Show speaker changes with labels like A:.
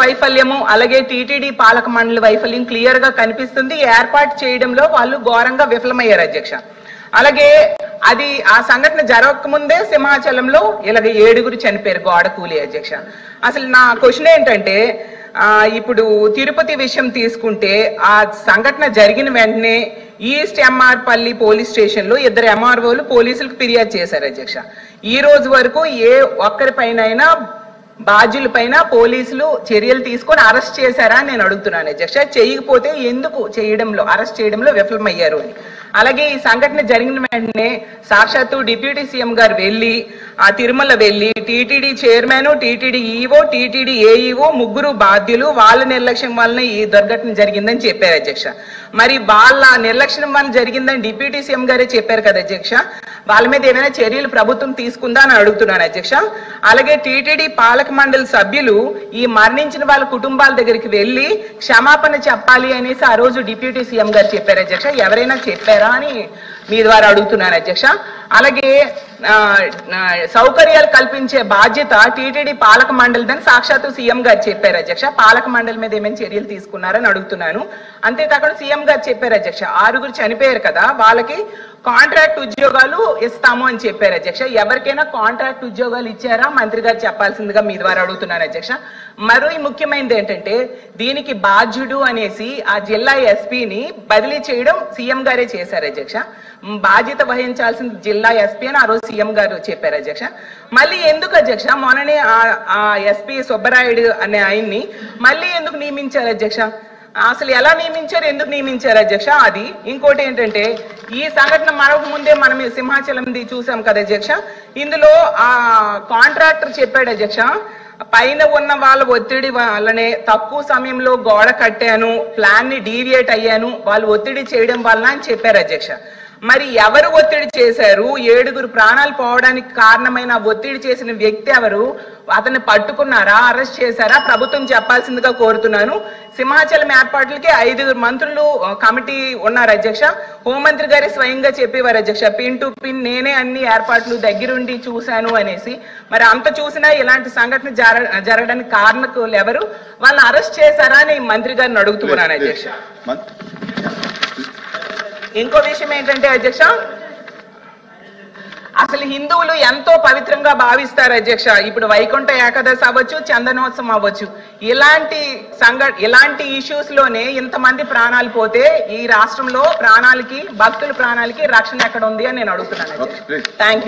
A: వైఫల్యము అలాగే టీటీడీ పాలక మండలి వైఫల్యం క్లియర్ గా కనిపిస్తుంది. ఏర్పాటు చేయడంలో వాళ్ళు ఘోరంగా విఫలమయ్యారు అధ్యక్ష. అలాగే అది ఆ సంఘటన జరగకముందే సింహాచలంలో ఇలాగ 7 చనిపోయారు గోడ కూలి అధ్యక్ష. అసలు నా క్వశ్చన్ ఏంటంటే ఇప్పుడు తిరుపతి విషయం తీసుకుంటే ఆ సంఘటన జరిగిన వెంటనే ఈస్ట్ ఎంఆర్పల్లి పోలీస్ స్టేషన్ లో 2 ఎంఆర్ఓలు పోలీసులకు ఫిర్యాదు చేశారు అధ్యక్ష. ఈ రోజు వరకు ఏ ఒక్కరిపైన బాధ్యులపైన పోలీసులు చర్యలు తీసుకొని అరెస్ట్ చేశారా అని నేను అడుగుతున్నాను అధ్యక్ష. చేయకపోతే ఎందుకు అరెస్ట్ చేయడంలో విఫలమయ్యారు అని. అలాగే ఈ సంఘటన జరిగిన వెంటనే సాక్షాత్తు డిప్యూటీ సీఎం గారు వెళ్ళి ఆ తిరుమల వెళ్ళి TTD chairman, TTD EO, TTD AEO 3 బాధ్యులు వాళ్ళ నిర్లక్ష్యం వలన ఈ దుర్ఘటన జరిగిందని చెప్పారు అధ్యక్ష. మరి వాళ్ళ నిర్లక్ష్యం వల్ల జరిగిందని డిప్యూటీ సీఎం గారే చెప్పారు కదా అధ్యక్ష. వాళ్ళ మీద ఏమైనా చర్యలు ప్రభుత్వం తీసుకుందా అని అడుగుతున్నాను అధ్యక్ష. అలాగే టీటీడీ పాలక మండలి సభ్యులు ఈ మరణించిన వాళ్ళ కుటుంబాల దగ్గరికి వెళ్ళి క్షమాపణ చెప్పాలి అనేసి ఆ రోజు డిప్యూటీ సీఎం గారు చెప్పారు అధ్యక్ష. ఎవరైనా చెప్పారా అని మీ ద్వారా అడుగుతున్నాను అధ్యక్ష. అలాగే సౌకర్యాలు కల్పించే బాధ్యత టీటీడీ పాలక మండలిదని సాక్షాత్తు సీఎం గారు చెప్పారు అధ్యక్ష. పాలక మండలి మీద ఏమైనా చర్యలు తీసుకున్నారని అడుగుతున్నాను. అంతేకాకుండా సీఎం గారు చెప్పారు అధ్యక్ష 6 చనిపోయారు కదా వాళ్ళకి కాంట్రాక్ట్ ఉద్యోగాలు ఇస్తాము అని చెప్పారు అధ్యక్ష. ఎవరికైనా కాంట్రాక్ట్ ఉద్యోగాలు ఇచ్చారా మంత్రి గారు చెప్పాల్సిందిగా మీ ద్వారా అడుగుతున్నాను అధ్యక్ష. మరో ముఖ్యమైనది ఏంటంటే దీనికి బాధ్యుడు అనేసి ఆ జిల్లా ఎస్పీని బదిలీ చేయడం సీఎం గారే చేశారు అధ్యక్ష. బాధ్యత వహించాల్సిన జిల్లా ఎస్పీ అని ఆ రోజు సీఎం గారు చెప్పారు అధ్యక్ష. మళ్ళీ ఎందుకు అధ్యక్ష మొన్ననే ఆ ఎస్పీ సుబ్బరాయుడు అనే ఆయన్ని మళ్ళీ ఎందుకు నియమించారు అధ్యక్ష? అసలు ఎలా నియమించారు, ఎందుకు నియమించారు అధ్యక్ష? అది ఇంకోటి ఏంటంటే ఈ సంఘటన మరొక ముందే మనం సింహాచలంది చూసాం కదా అధ్యక్ష. ఇందులో ఆ కాంట్రాక్టర్ చెప్పాడు అధ్యక్ష పైన ఉన్న వాళ్ళ ఒత్తిడి వల్లనే తక్కువ సమయంలో గోడ కట్టాను, ప్లాన్ ని డీవియేట్ అయ్యాను, వాళ్ళు ఒత్తిడి చేయడం వలన అని చెప్పారు అధ్యక్ష. మరి ఎవరు ఒత్తిడి చేశారు? 7 ప్రాణాలు పోవడానికి కారణమైన ఒత్తిడి చేసిన వ్యక్తి ఎవరు? అతన్ని పట్టుకున్నారా, అరెస్ట్ చేశారా? ప్రభుత్వం చెప్పాల్సిందిగా కోరుతున్నాను. సింహాచలం ఏర్పాట్లకి 5 మంత్రులు కమిటీ ఉన్నారు అధ్యక్ష. హోంమంత్రి గారి స్వయంగా చెప్పేవారు అధ్యక్ష పిన్ టు పిన్ నేనే అన్ని ఏర్పాట్లు దగ్గరుండి చూశాను అనేసి. మరి అంత చూసినా ఇలాంటి సంఘటన జరగడానికి కారణకులు ఎవరు? వాళ్ళని అరెస్ట్ చేశారా అని మంత్రి గారిని అడుగుతున్నాను అధ్యక్ష. ఇంకో విషయం ఏంటంటే అధ్యక్ష అసలు హిందువులు ఎంతో పవిత్రంగా భావిస్తారు అధ్యక్ష. ఇప్పుడు వైకుంఠ ఏకాదశి అవ్వచ్చు, చందనోత్సవం అవ్వచ్చు, ఇలాంటి ఇష్యూస్ లోనే ఇంతమంది ప్రాణాలు పోతే ఈ రాష్ట్రంలో భక్తుల ప్రాణాలకి రక్షణ ఎక్కడ ఉంది అని నేను అడుగుతున్నాను అధ్యక్ష. Thank you.